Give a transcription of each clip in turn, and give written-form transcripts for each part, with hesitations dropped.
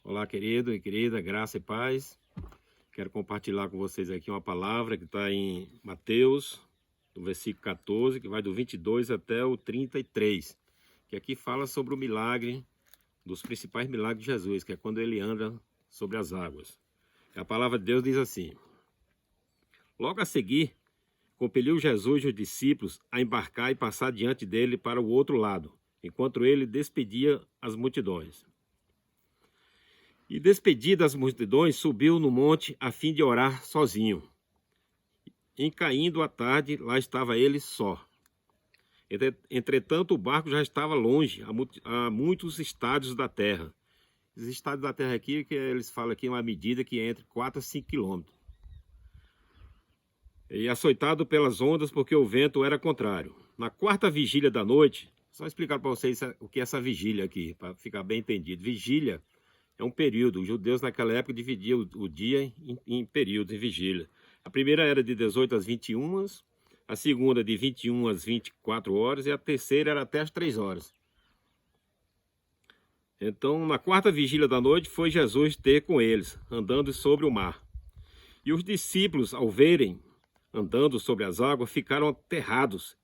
Olá, querido e querida, graça e paz. Quero compartilhar com vocês aqui uma palavra que está em Mateus, no versículo 14, que vai do 22 até o 33, que aqui fala sobre o milagre, dos principais milagres de Jesus, que é quando ele anda sobre as águas. A palavra de Deus diz assim: logo a seguir, compeliu Jesus e os discípulos a embarcar e passar diante dele para o outro lado, enquanto ele despedia as multidões. E despedido das multidões, subiu no monte a fim de orar sozinho. Em caindo a tarde, lá estava ele só. Entretanto, o barco já estava longe, a muitos estádios da terra. Os estádios da terra aqui, que eles falam aqui, uma medida que é entre 4 a 5 quilômetros. E açoitado pelas ondas, porque o vento era contrário. Na quarta vigília da noite, só explicar para vocês o que é essa vigília aqui, para ficar bem entendido. Vigília é um período. Os judeus naquela época dividiam o dia em períodos, em vigília. A primeira era de 18 às 21, a segunda de 21 às 24 horas e a terceira era até às 3 horas. Então, na quarta vigília da noite, foi Jesus ter com eles, andando sobre o mar. E os discípulos, ao verem, andando sobre as águas, ficaram aterrados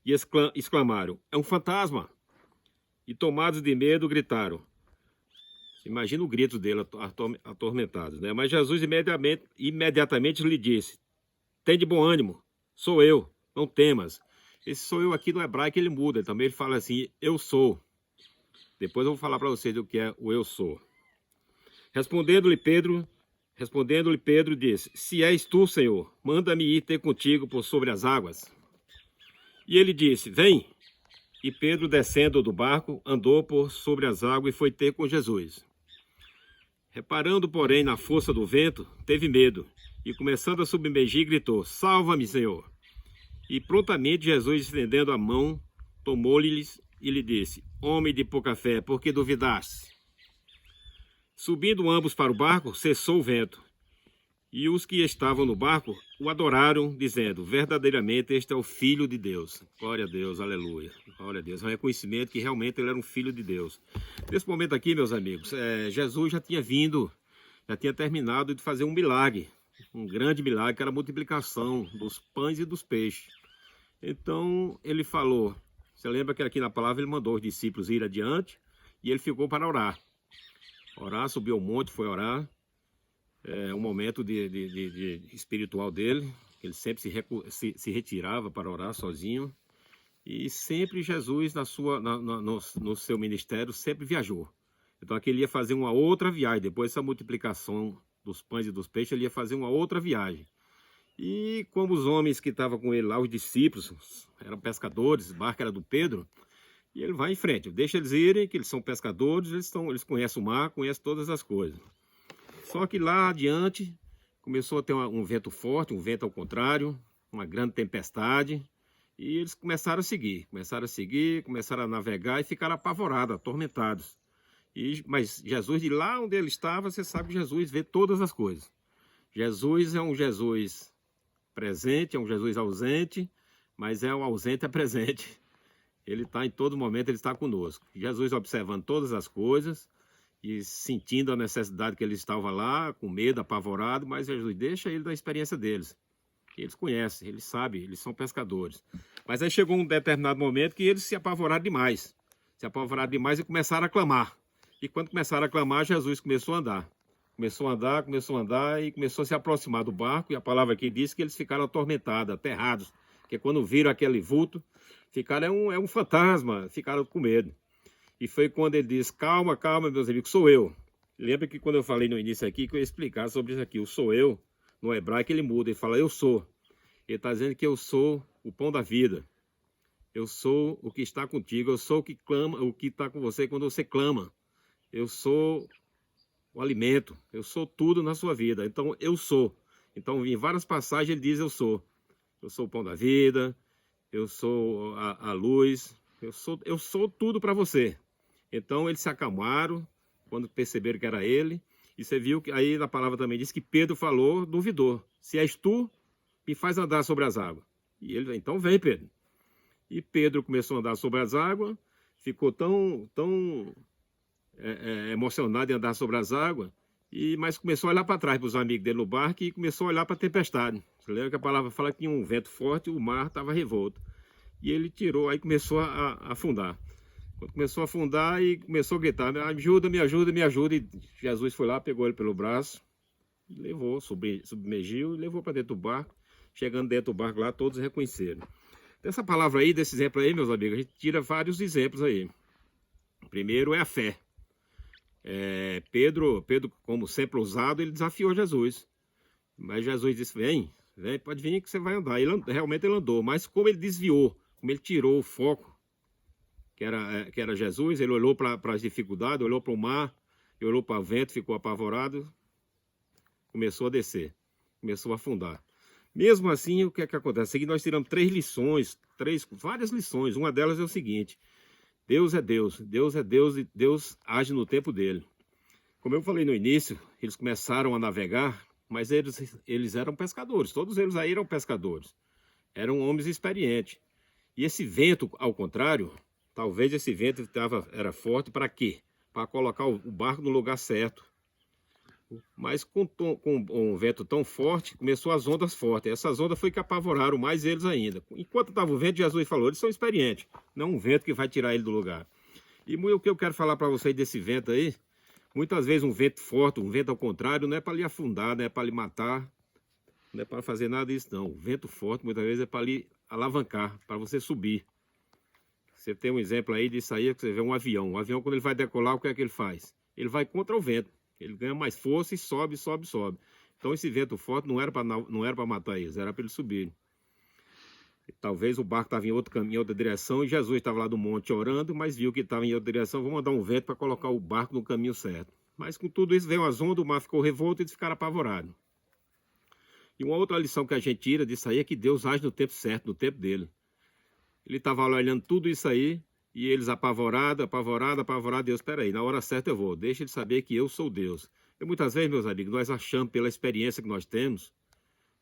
e exclamaram: é um fantasma! E tomados de medo, gritaram. Imagina o grito dele, atormentados, né? Mas Jesus imediatamente lhe disse: tem de bom ânimo, sou eu, não temas. Esse sou eu aqui no hebraico ele muda, também ele fala assim: eu sou. Depois eu vou falar para vocês o que é o eu sou. Respondendo-lhe Pedro disse: se és tu, Senhor, manda-me ir ter contigo por sobre as águas. E ele disse: vem. E Pedro, descendo do barco, andou por sobre as águas e foi ter com Jesus. Reparando, porém, na força do vento, teve medo, e começando a submergir, gritou: salva-me, Senhor! E prontamente Jesus, estendendo a mão, tomou-lhes e lhe disse: homem de pouca fé, por que duvidaste? Subindo ambos para o barco, cessou o vento. E os que estavam no barco o adoraram, dizendo: verdadeiramente este é o Filho de Deus. Glória a Deus, aleluia. Glória a Deus. É um reconhecimento que realmente ele era um Filho de Deus. Nesse momento aqui, meus amigos, Jesus já tinha terminado de fazer um milagre. Um grande milagre, que era a multiplicação dos pães e dos peixes. Então, ele falou, você lembra que aqui na palavra ele mandou os discípulos ir adiante e ele ficou para orar. Orar, subiu ao monte, foi orar. É um momento de espiritual dele, ele sempre se retirava para orar sozinho, e sempre Jesus no seu ministério sempre viajou. Então aqui ele ia fazer uma outra viagem, depois dessa multiplicação dos pães e dos peixes, ele ia fazer uma outra viagem. E como os homens que estavam com ele lá, os discípulos, eram pescadores, o barco era do Pedro, e ele vai em frente, deixa eles irem, que eles são pescadores, eles conhecem o mar, conhecem todas as coisas. Só que lá adiante começou a ter um vento forte, um vento ao contrário, uma grande tempestade. E eles começaram a navegar e ficaram apavorados, atormentados. Mas Jesus, de lá onde ele estava, você sabe que Jesus vê todas as coisas. Jesus é um Jesus presente, é um Jesus ausente, mas é um ausente é presente. Ele está em todo momento, ele está conosco. Jesus observando todas as coisas e sentindo a necessidade que ele estava lá, com medo, apavorado, mas Jesus deixa ele da experiência deles. Eles conhecem, eles sabem, eles são pescadores. Mas aí chegou um determinado momento que eles se apavoraram demais. E começaram a clamar. E quando começaram a clamar, Jesus começou a andar. Começou a andar e começou a se aproximar do barco. E a palavra aqui diz que eles ficaram atormentados, aterrados. Porque quando viram aquele vulto, ficaram, é um fantasma, ficaram com medo. E foi quando ele disse: calma, calma, meus amigos, sou eu. Lembra que quando eu falei no início aqui, que eu ia explicar sobre isso aqui, o sou eu, no hebraico ele muda, ele fala eu sou. Ele está dizendo que eu sou o pão da vida. Eu sou o que está contigo, eu sou o que clama, o que está com você quando você clama. Eu sou o alimento, eu sou tudo na sua vida. Então eu sou. Então em várias passagens ele diz eu sou. Eu sou o pão da vida, eu sou a luz, eu sou tudo para você. Então eles se acalmaram quando perceberam que era ele. E você viu que aí na palavra também diz que Pedro falou, duvidou. Se és tu, me faz andar sobre as águas. E ele, então vem, Pedro. E Pedro começou a andar sobre as águas, ficou tão emocionado em andar sobre as águas, mas começou a olhar para trás para os amigos dele no barco e começou a olhar para a tempestade. Você lembra que a palavra fala que tinha um vento forte e o mar estava revolto. E ele tirou, aí começou a afundar. Quando começou a afundar e começou a gritar, me ajuda, me ajuda, me ajuda. E Jesus foi lá, pegou ele pelo braço, e levou, submergiu e levou para dentro do barco. Chegando dentro do barco lá, todos reconheceram. Dessa palavra aí, desse exemplo aí, meus amigos, a gente tira vários exemplos aí. O primeiro é a fé. Pedro, como sempre ousado, ele desafiou Jesus. Mas Jesus disse, vem, pode vir que você vai andar. Realmente ele andou, mas como ele desviou, como ele tirou o foco, que era Jesus, ele olhou para as dificuldades, olhou para o mar, olhou para o vento, ficou apavorado, começou a descer, começou a afundar. Mesmo assim, o que é que acontece? Aqui nós tiramos várias lições. Uma delas é o seguinte: Deus é Deus, Deus é Deus e Deus age no tempo dele. Como eu falei no início, eles começaram a navegar, mas eles eram pescadores, todos eles aí eram pescadores, eram homens experientes. E esse vento, ao contrário, talvez esse vento era forte para quê? Para colocar o barco no lugar certo. Mas com um vento tão forte, começou as ondas fortes. Essas ondas foi que apavoraram mais eles ainda. Enquanto estava o vento, Jesus falou, eles são experientes, não um vento que vai tirar ele do lugar. E o que eu quero falar para vocês desse vento aí, muitas vezes um vento forte, um vento ao contrário, não é para lhe afundar, não é para lhe matar, não é para fazer nada disso não. O vento forte muitas vezes é para lhe alavancar, para você subir. Você tem um exemplo aí disso aí, que você vê um avião. Um avião, quando ele vai decolar, o que é que ele faz? Ele vai contra o vento. Ele ganha mais força e sobe, sobe, sobe. Então esse vento forte não era para matar eles, era para eles subirem. Talvez o barco estava em outro caminho, em outra direção, e Jesus estava lá no monte orando, mas viu que estava em outra direção, vamos mandar um vento para colocar o barco no caminho certo. Mas com tudo isso veio as ondas, o mar ficou revolto e eles ficaram apavorados. E uma outra lição que a gente tira disso aí é que Deus age no tempo certo, no tempo dele. Ele estava olhando tudo isso aí, e eles apavorados, Deus, espera aí, na hora certa eu vou, deixa ele saber que eu sou Deus. E muitas vezes, meus amigos, nós achamos pela experiência que nós temos,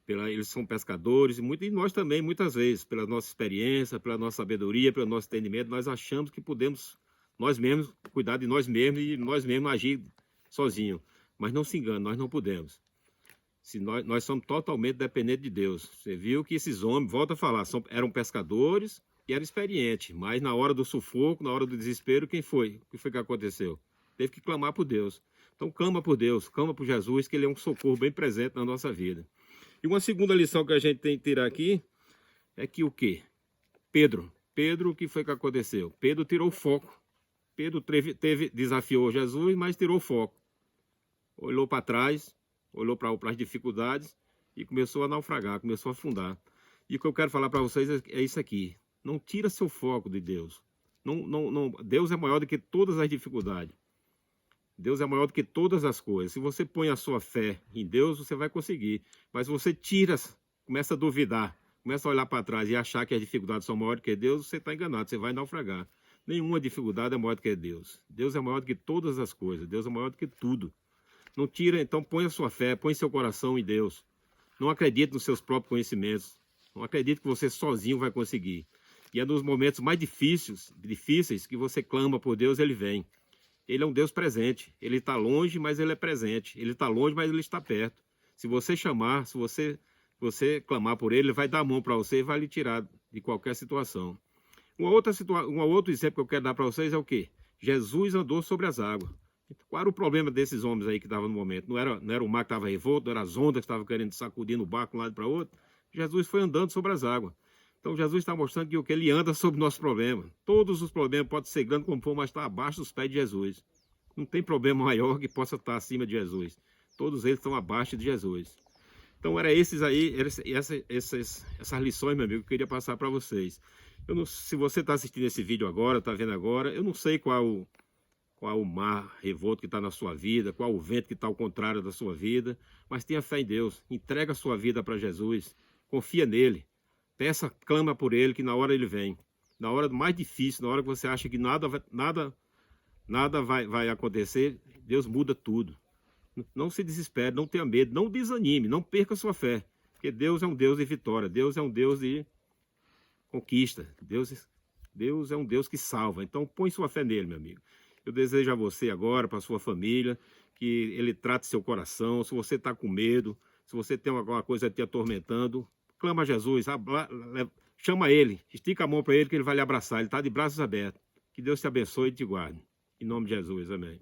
eles são pescadores, e nós também, muitas vezes, pela nossa experiência, pela nossa sabedoria, pelo nosso entendimento, nós achamos que podemos, nós mesmos, cuidar de nós mesmos e nós mesmos agir sozinhos. Mas não se engane, nós não podemos. Nós somos totalmente dependentes de Deus. Você viu que esses homens, volta a falar, eram pescadores, e era experiente, mas na hora do sufoco, na hora do desespero, quem foi? O que foi que aconteceu? Teve que clamar por Deus. Então clama por Deus, clama por Jesus, que ele é um socorro bem presente na nossa vida. E uma segunda lição que a gente tem que tirar aqui é que o quê? Pedro, o que foi que aconteceu? Pedro tirou o foco. Pedro desafiou Jesus, mas tirou o foco. Olhou para trás, olhou para as dificuldades e começou a naufragar, começou a afundar. E o que eu quero falar para vocês é isso aqui. Não tira seu foco de Deus. Deus é maior do que todas as dificuldades. Deus é maior do que todas as coisas. Se você põe a sua fé em Deus, você vai conseguir. Mas se você começa a duvidar, começa a olhar para trás e achar que as dificuldades são maiores do que Deus, você está enganado, você vai naufragar. Nenhuma dificuldade é maior do que Deus. Deus é maior do que todas as coisas. Deus é maior do que tudo. Não tira, então põe a sua fé, põe seu coração em Deus. Não acredite nos seus próprios conhecimentos. Não acredite que você sozinho vai conseguir. E é nos momentos mais difíceis que você clama por Deus, ele vem. Ele é um Deus presente. Ele está longe, mas ele é presente. Ele está longe, mas ele está perto. Se você chamar, se você clamar por ele vai dar a mão para você e vai lhe tirar de qualquer situação. Um outro exemplo que eu quero dar para vocês é o quê? Jesus andou sobre as águas. Qual era o problema desses homens aí que estavam no momento? Não era o mar que estava revolto, não era as ondas que estavam querendo sacudir no barco de um lado para o outro. Jesus foi andando sobre as águas. Então Jesus está mostrando que ele anda sobre o nosso problema. Todos os problemas podem ser grandes como for, mas está abaixo dos pés de Jesus. Não tem problema maior que possa estar acima de Jesus. Todos eles estão abaixo de Jesus. Então essas lições, meu amigo, que eu queria passar para vocês. Se você está assistindo esse vídeo agora, está vendo agora, eu não sei qual o mar revolto que está na sua vida, qual o vento que está ao contrário da sua vida, mas tenha fé em Deus, entrega a sua vida para Jesus, confia nele. Peça, clama por ele, que na hora ele vem. Na hora mais difícil, na hora que você acha que nada vai acontecer, Deus muda tudo. Não se desespere, não tenha medo, não desanime, não perca a sua fé. Porque Deus é um Deus de vitória, Deus é um Deus de conquista. Deus é um Deus que salva. Então põe sua fé nele, meu amigo. Eu desejo a você agora, para a sua família, que ele trate seu coração. Se você está com medo, se você tem alguma coisa te atormentando, clama a Jesus, chama ele, estica a mão para ele que ele vai lhe abraçar. Ele está de braços abertos. Que Deus te abençoe e te guarde. Em nome de Jesus, amém.